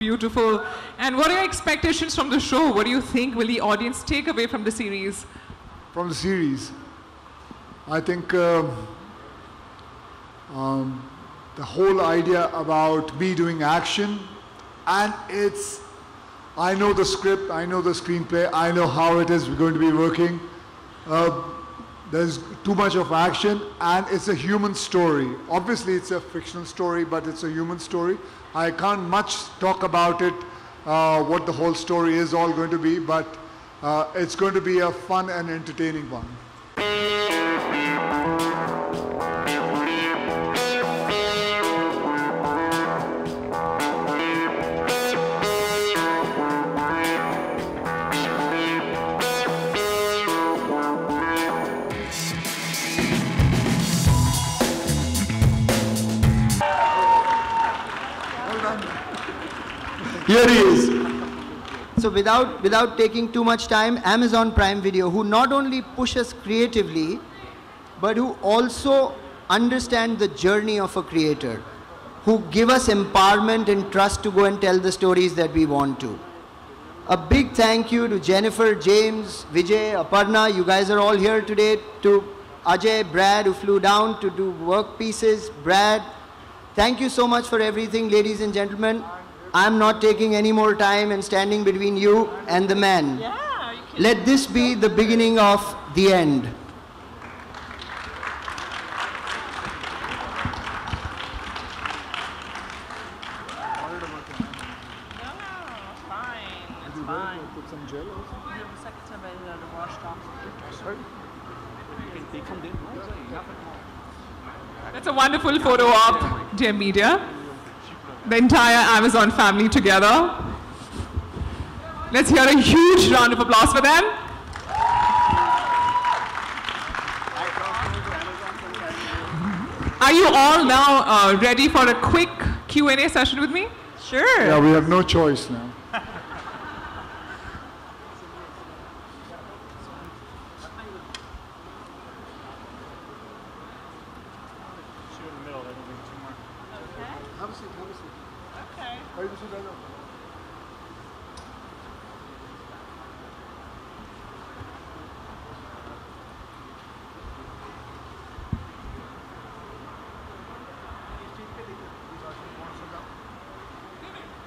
Beautiful. And what are your expectations from the show? What do you think will the audience take away from the series? From the series, I think the whole idea about me doing action, and I know the script, I know the screenplay, I know how it is going to be working. There's too much of action, and it's a human story. Obviously, it's a fictional story, but it's a human story. I can't much talk about it, what the whole story is all going to be, but it's going to be a fun and entertaining one. Here he is. So without taking too much time, Amazon Prime Video, who not only push us creatively, but who also understand the journey of a creator, who give us empowerment and trust to go and tell the stories that we want to. A big thank you to Jennifer, James, Vijay, Aparna. You guys are all here today. To Ajay, Brad, who flew down to do work pieces. Brad, thank you so much for everything, ladies and gentlemen. I'm not taking any more time and standing between you and the man. Yeah, let this be the beginning of the end. That's a wonderful photo op, dear media. The entire Amazon family together. Let's hear a huge round of applause for them. Are you all now ready for a quick Q&A session with me? Sure. Yeah, we have no choice now.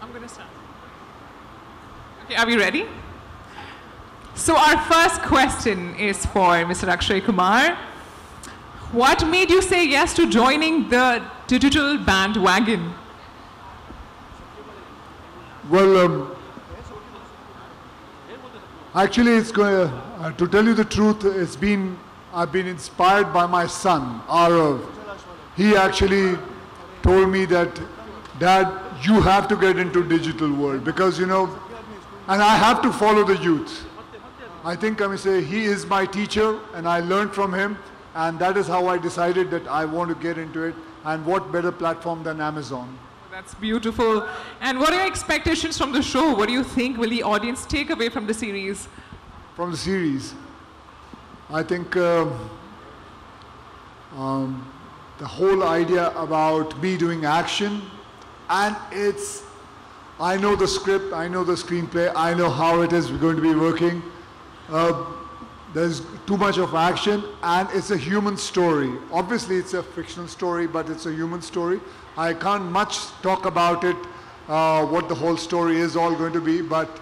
I'm going to start. Okay, are we ready? So our first question is for Mr. Akshay Kumar. What made you say yes to joining the digital bandwagon? Well, actually, it's going to tell you the truth. I've been inspired by my son, Arav. He actually told me that, Dad, you have to get into digital world because, you know, and I have to follow the youth. I think I may say he is my teacher and I learned from him, and that is how I decided that I want to get into it, and what better platform than Amazon. That's beautiful. And what are your expectations from the show? What do you think will the audience take away from the series? From the series, I think the whole idea about me doing action, and I know the script, I know the screenplay, I know how it is going to be working. There's too much of action, and it's a human story. Obviously, it's a fictional story, but it's a human story. I can't much talk about it, what the whole story is all going to be, but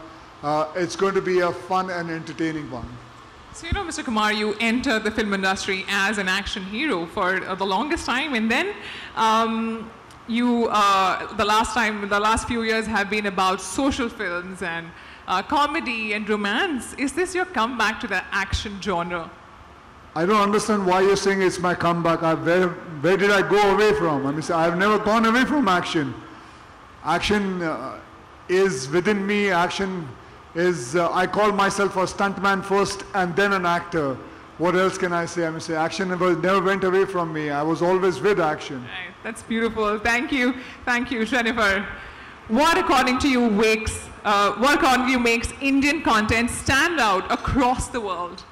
it's going to be a fun and entertaining one. So, you know, Mr. Kumar, you entered the film industry as an action hero for the longest time, and then the last few years have been about social films and comedy and romance. Is this your comeback to the action genre? I don't understand why you're saying it's my comeback. Where did I go away from? I mean, I've never gone away from action. Action is within me. Action is, I call myself a stuntman first and then an actor. What else can I say? I mean, action never went away from me. I was always with action. Right. That's beautiful. Thank you, Jennifer. What according to you makes Indian content stand out across the world?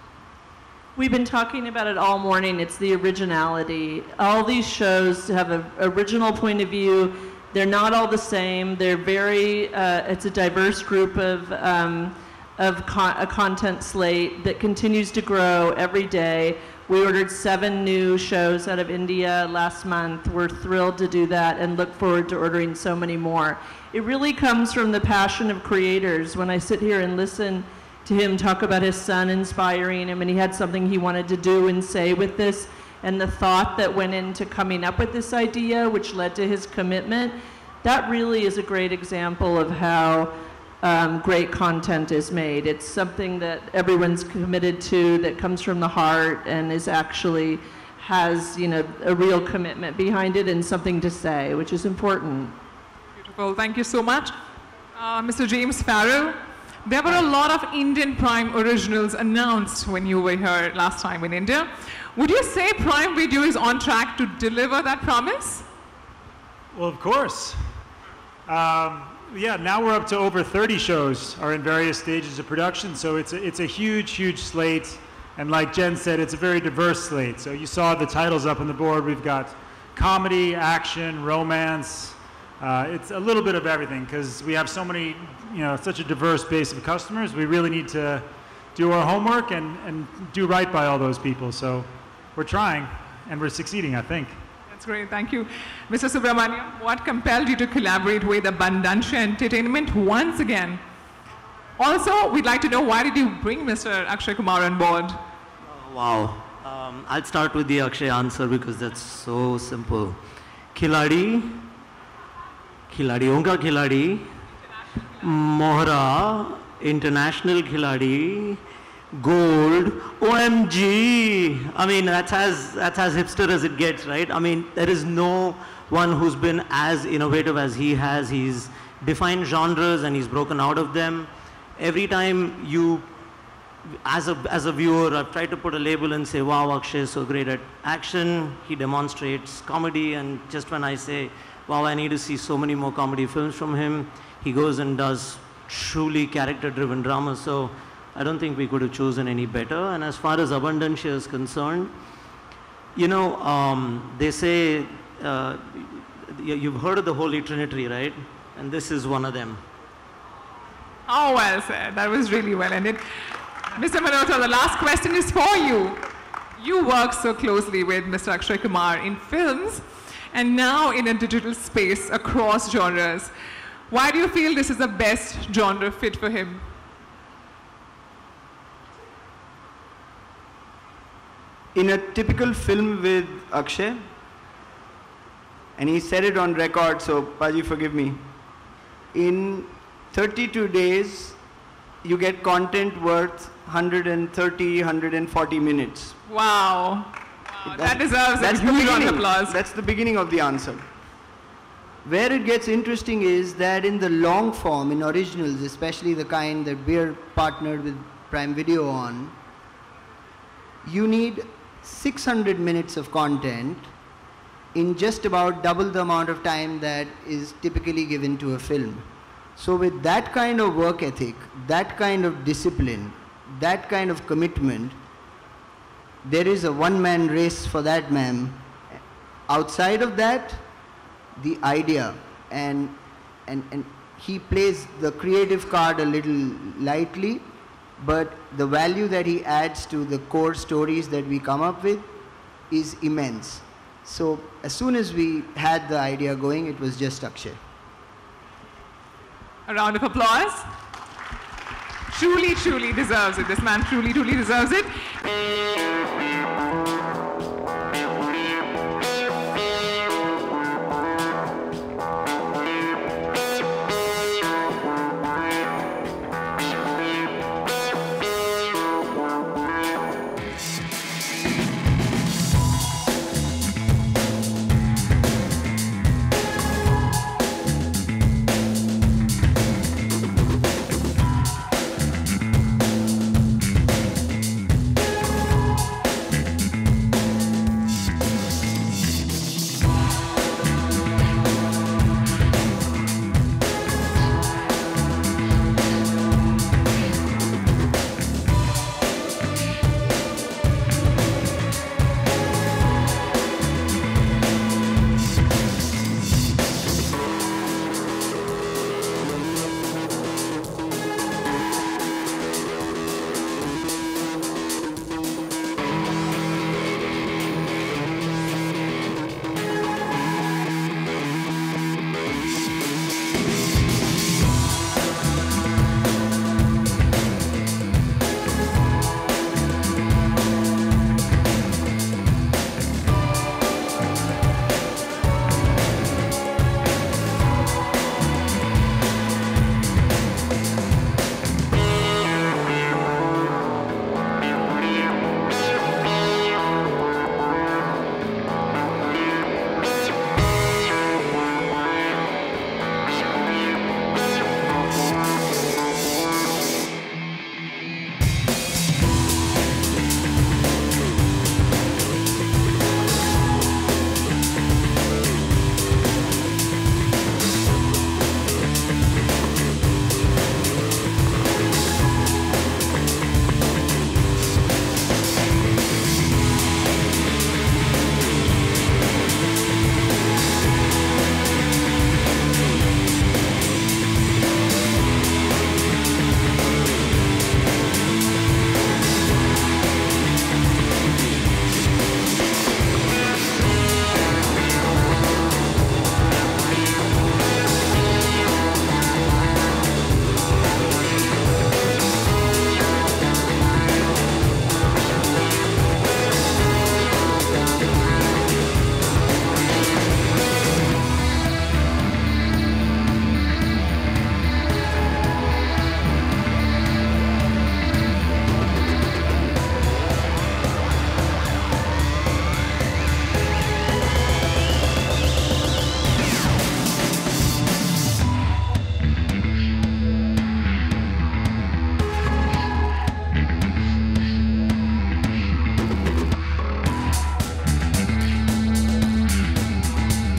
We've been talking about it all morning. It's the originality. All these shows have an original point of view. They're not all the same. They're very, it's a diverse group of a content slate that continues to grow every day. We ordered 7 new shows out of India last month. We're thrilled to do that and look forward to ordering so many more. It really comes from the passion of creators. When I sit here and listen to him talk about his son inspiring him, and he had something he wanted to do and say with this, and the thought that went into coming up with this idea, which led to his commitment, that really is a great example of how great content is made. It's something that everyone's committed to, that comes from the heart, and is actually has, you know, a real commitment behind it and something to say, which is important. Beautiful. Thank you so much. Mr. James Farrell, there were a lot of Indian Prime originals announced when you were here last time in India. Would you say Prime Video is on track to deliver that promise? Well, of course. Yeah, now we're up to over 30 shows are in various stages of production, so it's a huge, huge slate. And like Jen said, it's a very diverse slate. So you saw the titles up on the board. We've got comedy, action, romance. It's a little bit of everything because we have so many, you know, such a diverse base of customers. We really need to do our homework and do right by all those people. So we're trying, and we're succeeding, I think. That's great, thank you. Mr. Subramaniam, what compelled you to collaborate with upon Tashan Entertainment once again? Also, we'd like to know, why did you bring Mr. Akshay Kumar on board? Wow. I'll start with the Akshay answer because that's so simple. Khiladi, Khiladiyon ka Khiladi, Mohra, International Khiladi, Gold, OMG. I mean, that's as hipster as it gets, right? I mean, there is no one who's been as innovative as he has. He's defined genres and he's broken out of them. Every time you, as a viewer, I've tried to put a label and say, wow, Akshay is so great at action. He demonstrates comedy, and just when I say, wow, I need to see so many more comedy films from him, he goes and does truly character-driven drama. So I don't think we could have chosen any better. And as far as Abundancia is concerned, you know, they say, you've heard of the Holy Trinity, right? And this is one of them. Oh, well said. That was really well ended. Mr. Malhotra, the last question is for you. You work so closely with Mr. Akshay Kumar in films and now in a digital space across genres. Why do you feel this is the best genre fit for him? In a typical film with Akshay, and he said it on record, so Paji, forgive me, in 32 days, you get content worth 130, 140 minutes. Wow. That deserves a huge round of applause. That's the beginning of the answer. Where it gets interesting is that in the long form, in originals, especially the kind that we're partnered with Prime Video on, you need 600 minutes of content in just about double the amount of time that is typically given to a film. So with that kind of work ethic, that kind of discipline, that kind of commitment, there is a one-man race for that, ma'am. Outside of that, the idea, and he plays the creative card a little lightly, but the value that he adds to the core stories that we come up with is immense. So as soon as we had the idea going, it was just Akshay. A round of applause. Truly, truly deserves it. This man truly, truly deserves it.